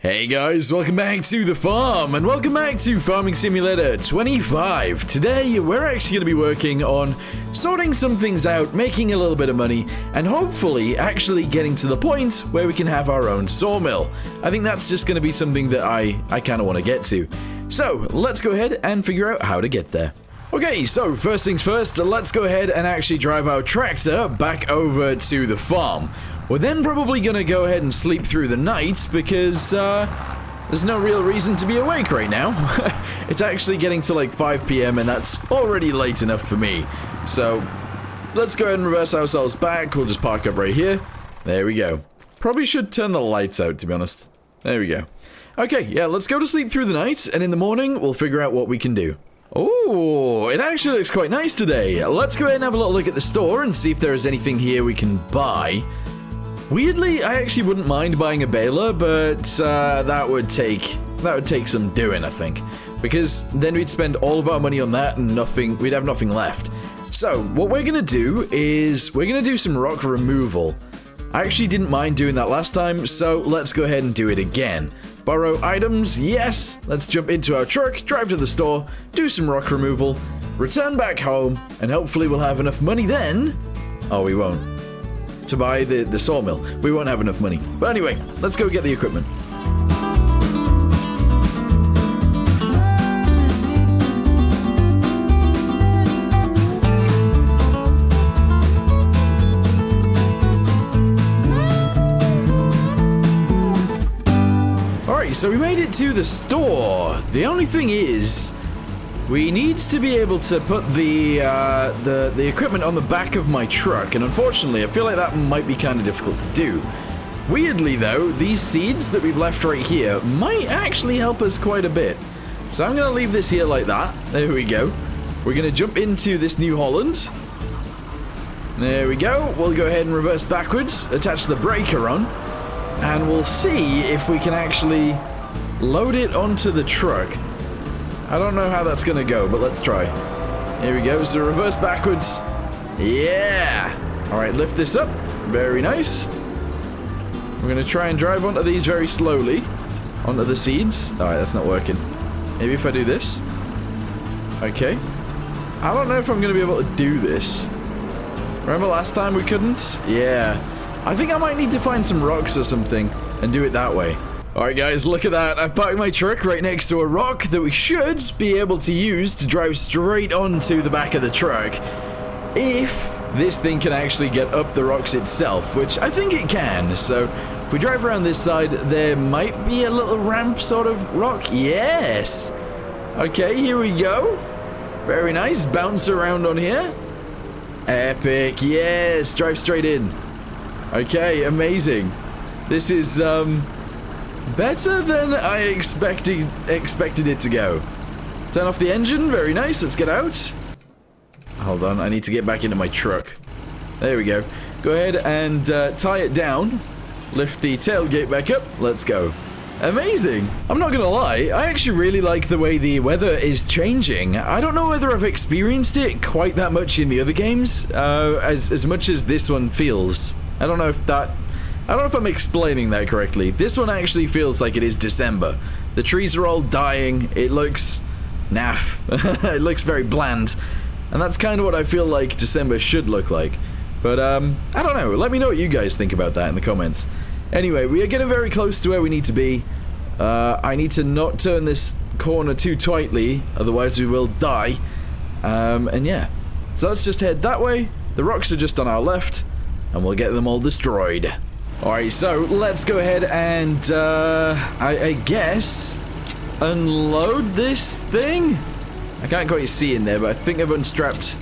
Hey guys, welcome back to the farm, and welcome back to Farming Simulator 25. Today, we're actually going to be working on sorting some things out, making a little bit of money, and hopefully actually getting to the point where we can have our own sawmill. I think that's just going to be something that I kind of want to get to. So, let's go ahead and figure out how to get there. Okay, so first things first, let's go ahead and actually drive our tractor back over to the farm. We're then probably going to go ahead and sleep through the night because there's no real reason to be awake right now. It's actually getting to like 5 p.m. and that's already late enough for me. So let's go ahead and reverse ourselves back. We'll just park up right here. There we go. Probably should turn the lights out, to be honest. There we go. Okay, yeah, let's go to sleep through the night, and in the morning we'll figure out what we can do. Oh, it actually looks quite nice today. Let's go ahead and have a little look at the store and see if there is anything here we can buy. Weirdly, I actually wouldn't mind buying a baler, but that would take some doing, I think, because then we'd spend all of our money on that and we'd have nothing left. So what we're gonna do is we're gonna do some rock removal. I actually didn't mind doing that last time, so let's go ahead and do it again. Borrow items, yes. Let's jump into our truck, drive to the store, do some rock removal, return back home, and hopefully we'll have enough money then. Oh, we won't. To buy the sawmill. We won't have enough money. But anyway, let's go get the equipment. Alright, so we made it to the store. The only thing is, we need to be able to put the equipment on the back of my truck, and unfortunately, I feel like that might be kind of difficult to do. Weirdly, though, these seeds that we've left right here might actually help us quite a bit. So I'm going to leave this here like that. There we go. We're going to jump into this New Holland. There we go. We'll go ahead and reverse backwards, attach the breaker on, and we'll see if we can actually load it onto the truck. I don't know how that's gonna go, but let's try. Here we go, so reverse backwards. Yeah! Alright, lift this up. Very nice. We're gonna try and drive onto these very slowly. Onto the seeds. Alright, that's not working. Maybe if I do this. Okay. I don't know if I'm gonna be able to do this. Remember last time we couldn't? Yeah. I think I might need to find some rocks or something and do it that way. Alright guys, look at that. I've parked my truck right next to a rock that we should be able to use to drive straight onto the back of the truck. If this thing can actually get up the rocks itself, which I think it can. So if we drive around this side, there might be a little ramp sort of rock. Yes! Okay, here we go. Very nice. Bounce around on here. Epic. Yes! Drive straight in. Okay, amazing. This is, better than I expected it to go. Turn off the engine. Very nice. Let's get out. Hold on. I need to get back into my truck. There we go. Go ahead and tie it down. Lift the tailgate back up. Let's go. Amazing. I'm not gonna lie. I actually really like the way the weather is changing. I don't know whether I've experienced it quite that much in the other games, as much as this one feels. I don't know if I'm explaining that correctly. This one actually feels like it is December. The trees are all dying. It looks naff. It looks very bland. And that's kind of what I feel like December should look like. But, I don't know. Let me know what you guys think about that in the comments. Anyway, we are getting very close to where we need to be. I need to not turn this corner too tightly, otherwise we will die. And yeah. So let's just head that way. The rocks are just on our left, and we'll get them all destroyed. Alright, so let's go ahead and, I guess, unload this thing? I can't quite see in there, but I think I've unstrapped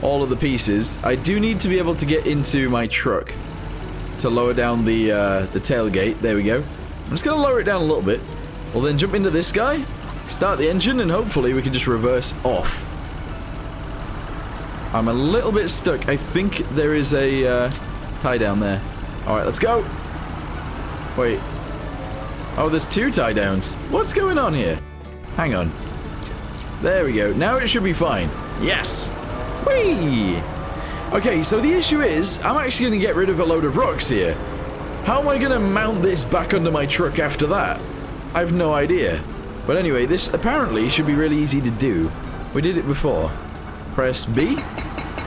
all of the pieces. I do need to be able to get into my truck to lower down the tailgate. There we go. I'm just going to lower it down a little bit. We'll then jump into this guy, start the engine, and hopefully we can just reverse off. I'm a little bit stuck. I think there is a tie down there. Alright, let's go. Wait. Oh, there's two tie downs. What's going on here? Hang on. There we go. Now it should be fine. Yes. Whee! Okay, so the issue is, I'm actually going to get rid of a load of rocks here. How am I going to mount this back under my truck after that? I have no idea. But anyway, this apparently should be really easy to do. We did it before. Press B.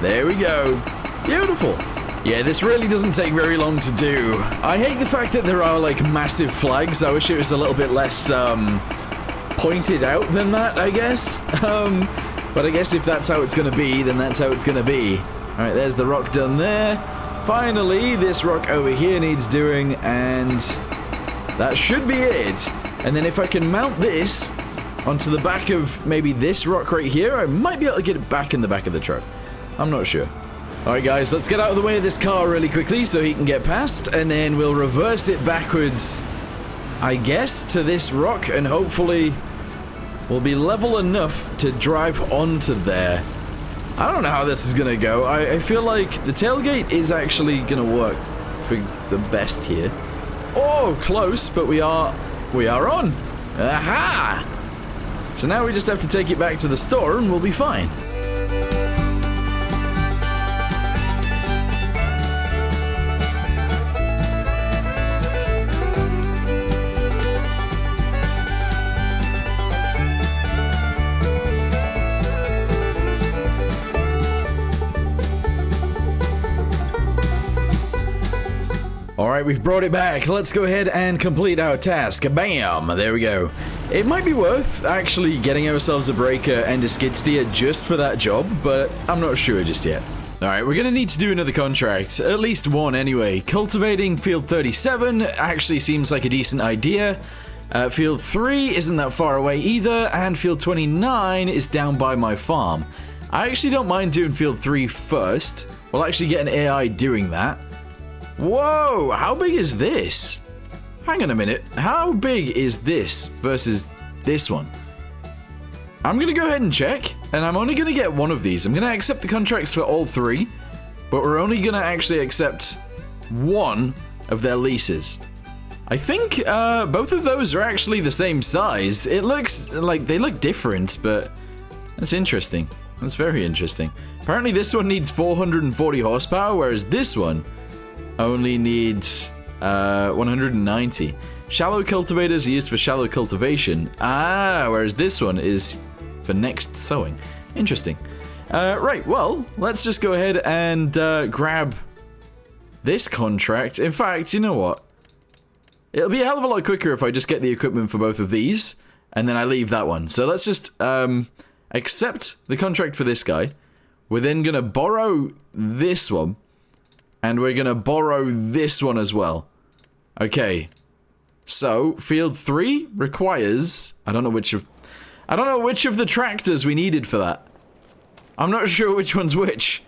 There we go. Beautiful. Yeah, this really doesn't take very long to do. I hate the fact that there are, like, massive flags. I wish it was a little bit less, pointed out than that, I guess. But I guess if that's how it's gonna be, then that's how it's gonna be. Alright, there's the rock done there. Finally, this rock over here needs doing, and that should be it. And then if I can mount this onto the back of maybe this rock right here, I might be able to get it back in the back of the truck. I'm not sure. Alright guys, let's get out of the way of this car really quickly so he can get past, and then we'll reverse it backwards, I guess, to this rock, and hopefully we'll be level enough to drive onto there. I don't know how this is gonna go. I feel like the tailgate is actually gonna work for the best here. Oh, close, but we are on. Aha! So now we just have to take it back to the store and we'll be fine. Alright, we've brought it back. Let's go ahead and complete our task. Bam! There we go. It might be worth actually getting ourselves a breaker and a skid steer just for that job, but I'm not sure just yet. Alright, we're gonna need to do another contract. At least one anyway. Cultivating field 37 actually seems like a decent idea. Field 3 isn't that far away either, and field 29 is down by my farm. I actually don't mind doing field 3 first. We'll actually get an AI doing that. Whoa, how big is this? Hang on a minute, how big is this versus this one? I'm gonna go ahead and check, and I'm only gonna get one of these. I'm gonna accept the contracts for all three, but we're only gonna actually accept one of their leases. I think both of those are actually the same size. It looks like they look different, but that's interesting. That's very interesting. Apparently this one needs 440 horsepower, whereas this one only needs 190. Shallow cultivators are used for shallow cultivation. Whereas this one is for next sowing. Interesting. Right, well, let's just go ahead and grab this contract. In fact, you know what? It'll be a hell of a lot quicker if I just get the equipment for both of these, and then I leave that one. So let's just accept the contract for this guy. We're then going to borrow this one. And we're going to borrow this one as well. Okay. So, field 3 requires... I don't know which of the tractors we needed for that. I'm not sure which one's which.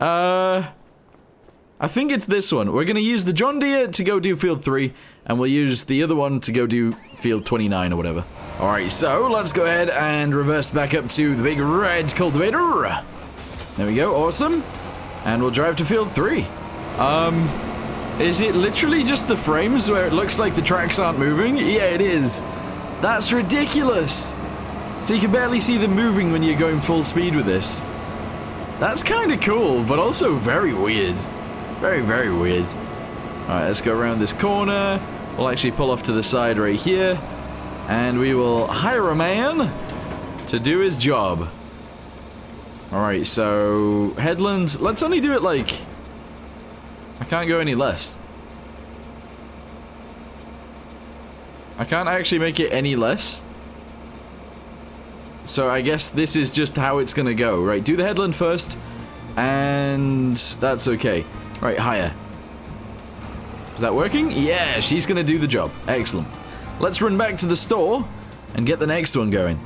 I think it's this one. We're going to use the John Deere to go do field 3. And we'll use the other one to go do field 29 or whatever. Alright, so let's go ahead and reverse back up to the big red cultivator. There we go, awesome. And we'll drive to field 3. Is it literally just the frames where it looks like the tracks aren't moving? Yeah, it is. That's ridiculous. So you can barely see them moving when you're going full speed with this. That's kind of cool, but also very weird. Very, very weird. Alright, let's go around this corner. We'll actually pull off to the side right here. And we will hire a man to do his job. Alright, so headland, let's only do it like, I can't go any less. I can't actually make it any less. So I guess this is just how it's gonna go, right? Do the headland first, and that's okay. Right, higher. Is that working? Yeah, she's gonna do the job. Excellent. Let's run back to the store and get the next one going.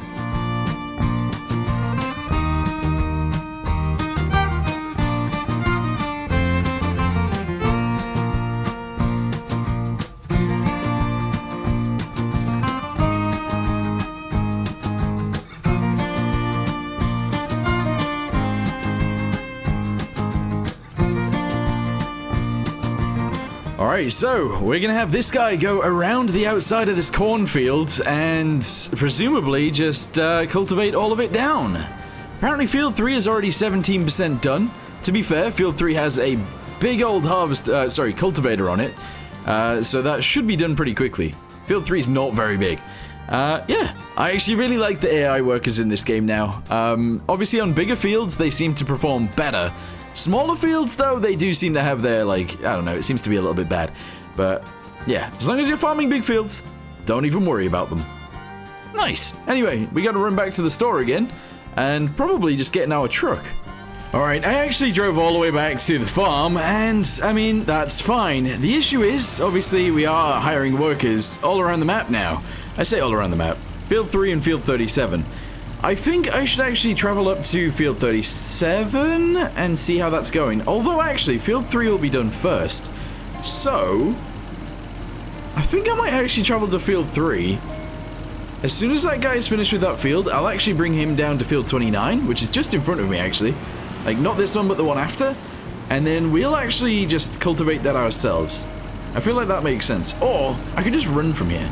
Alright, so we're gonna have this guy go around the outside of this cornfield and presumably just cultivate all of it down. Apparently field 3 is already 17% done. To be fair, field 3 has a big old cultivator on it. So that should be done pretty quickly. Field 3 is not very big. Yeah, I actually really like the AI workers in this game now. Obviously on bigger fields, they seem to perform better. Smaller fields, though, they do seem to have their, like, I don't know, it seems to be a little bit bad. But, yeah, as long as you're farming big fields, don't even worry about them. Nice. Anyway, we gotta run back to the store again, and probably just get in our truck. Alright, I actually drove all the way back to the farm, and, I mean, that's fine. The issue is, obviously, we are hiring workers all around the map now. I say all around the map. Field 3 and Field 37. I think I should actually travel up to Field 37 and see how that's going. Although, actually, Field 3 will be done first. So, I think I might actually travel to Field 3. As soon as that guy is finished with that field, I'll actually bring him down to Field 29, which is just in front of me, actually. Like, not this one, but the one after. And then we'll actually just cultivate that ourselves. I feel like that makes sense. Or, I could just run from here.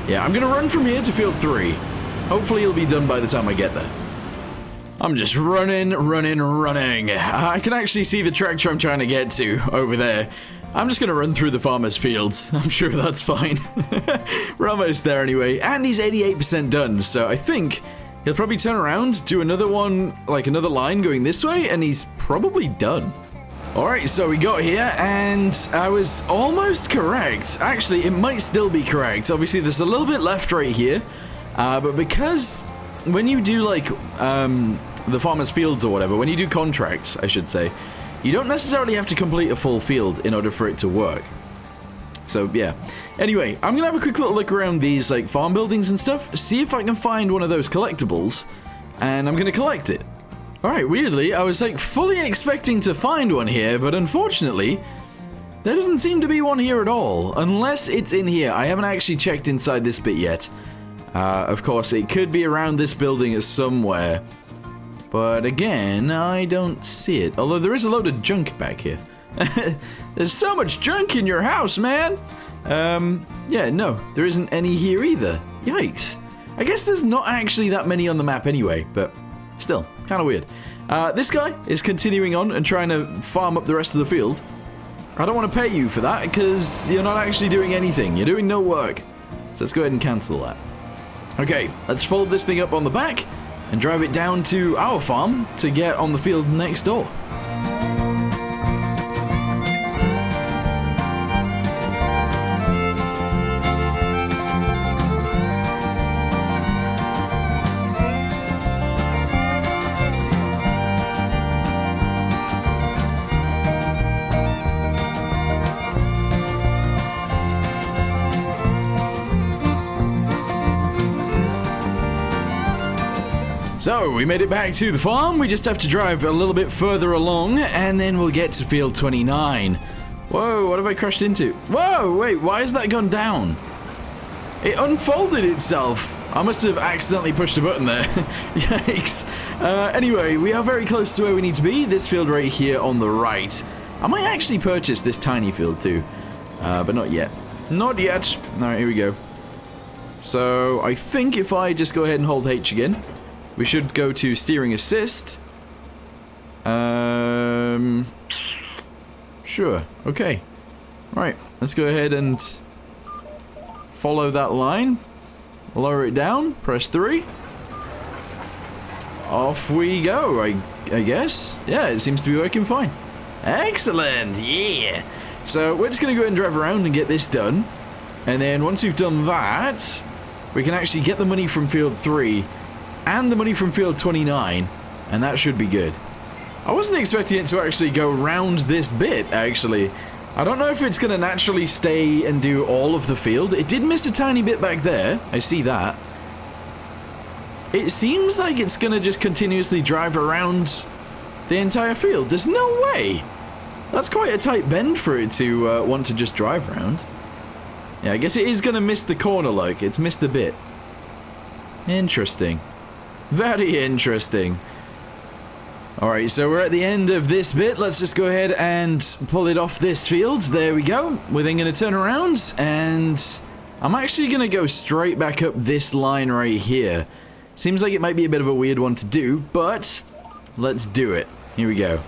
Yeah, I'm gonna run from here to Field 3. Hopefully it'll be done by the time I get there. I'm just running. I can actually see the tractor I'm trying to get to over there. I'm just gonna run through the farmer's fields. I'm sure that's fine. We're almost there anyway. And he's 88% done, so I think he'll probably turn around, do another one, like another line going this way, and he's probably done. Alright, so we got here, and I was almost correct. Actually, it might still be correct. Obviously, there's a little bit left right here. But because when you do, like, the farmer's fields or whatever, when you do contracts, I should say, you don't necessarily have to complete a full field in order for it to work. So, yeah. Anyway, I'm gonna have a quick little look around these, like, farm buildings and stuff, see if I can find one of those collectibles, and I'm gonna collect it. Alright, weirdly, I was, like, fully expecting to find one here, but unfortunately, there doesn't seem to be one here at all, unless it's in here. I haven't actually checked inside this bit yet. Of course, it could be around this building somewhere. But again, I don't see it. Although there is a load of junk back here. There's so much junk in your house, man! Yeah, no, there isn't any here either. Yikes. I guess there's not actually that many on the map anyway, but still, kind of weird. This guy is continuing on and trying to farm up the rest of the field. I don't want to pay you for that, because you're not actually doing anything. You're doing no work. So let's go ahead and cancel that. Okay, let's fold this thing up on the back and drive it down to our farm to get on the field next door. So, we made it back to the farm. We just have to drive a little bit further along, and then we'll get to Field 29. Whoa, what have I crashed into? Whoa, wait, why has that gone down? It unfolded itself. I must have accidentally pushed a button there. Yikes. Anyway, we are very close to where we need to be. This field right here on the right. I might actually purchase this tiny field too, but not yet. Not yet. Alright, here we go. So, I think if I just go ahead and hold H again, we should go to steering assist. Sure. Okay. Right. Let's go ahead and follow that line. Lower it down. Press 3. Off we go, I guess. Yeah, it seems to be working fine. Excellent. Yeah. So we're just going to go ahead and drive around and get this done. And then once we've done that, we can actually get the money from Field 3 and the money from Field 29, and that should be good. I wasn't expecting it to actually go round this bit, actually. I don't know if it's going to naturally stay and do all of the field. It did miss a tiny bit back there. I see that. It seems like it's going to just continuously drive around the entire field. There's no way. That's quite a tight bend for it to want to just drive around. Yeah, I guess it is going to miss the corner, like. It's missed a bit. Interesting. Very interesting. Alright, so we're at the end of this bit. Let's just go ahead and pull it off this field. There we go. We're then going to turn around, and I'm actually going to go straight back up this line right here. Seems like it might be a bit of a weird one to do, but let's do it. Here we go.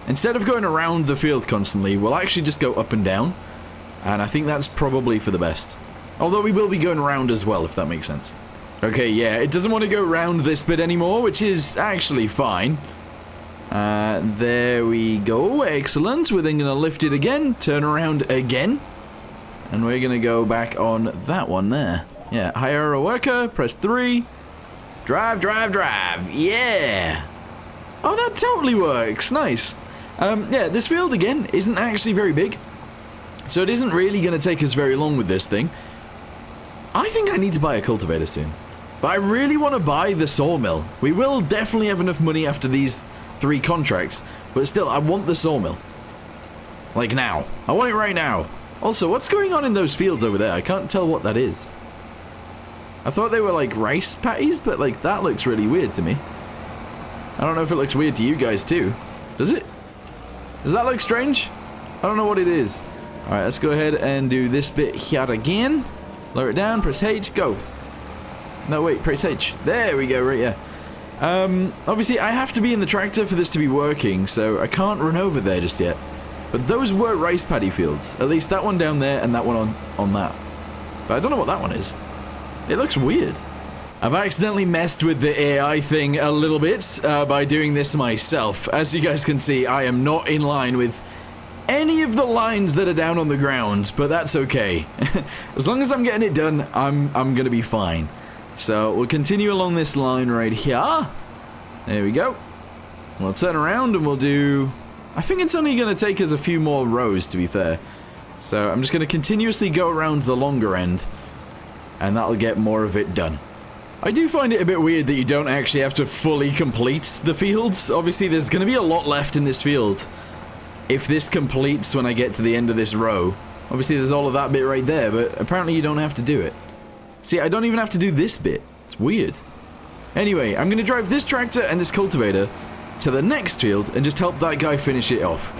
Instead of going around the field constantly, we'll actually just go up and down. And I think that's probably for the best. Although we will be going around as well, if that makes sense. Okay, yeah, it doesn't want to go around this bit anymore, which is actually fine. There we go. Excellent. We're then going to lift it again, turn around again. And we're going to go back on that one there. Yeah, hire a worker, press 3. Drive, drive, drive. Yeah. Oh, that totally works. Nice. Yeah, this field, again, isn't actually very big. So it isn't really going to take us very long with this thing. I think I need to buy a cultivator soon. But I really want to buy the sawmill. We will definitely have enough money after these 3 contracts. But still, I want the sawmill. Like now. I want it right now. Also, what's going on in those fields over there? I can't tell what that is. I thought they were like rice patties, but like that looks really weird to me. I don't know if it looks weird to you guys too. Does it? Does that look strange? I don't know what it is. Alright, let's go ahead and do this bit here again. Lower it down, press H, go. No, wait, press H. There we go, right, yeah. Obviously, I have to be in the tractor for this to be working, so I can't run over there just yet. But those were rice paddy fields. At least that one down there and that one on that. But I don't know what that one is. It looks weird. I've accidentally messed with the AI thing a little bit by doing this myself. As you guys can see, I am not in line with any of the lines that are down on the ground, but that's okay. As long as I'm getting it done, I'm gonna be fine. So we'll continue along this line right here. There we go. We'll turn around and we'll do... I think it's only gonna take us a few more rows, to be fair. So I'm just gonna continuously go around the longer end, and that'll get more of it done. I do find it a bit weird that you don't actually have to fully complete the fields. Obviously, there's gonna be a lot left in this field. If this completes when I get to the end of this row. Obviously there's all of that bit right there, but apparently you don't have to do it. See, I don't even have to do this bit. It's weird. Anyway, I'm going to drive this tractor and this cultivator to the next field and just help that guy finish it off.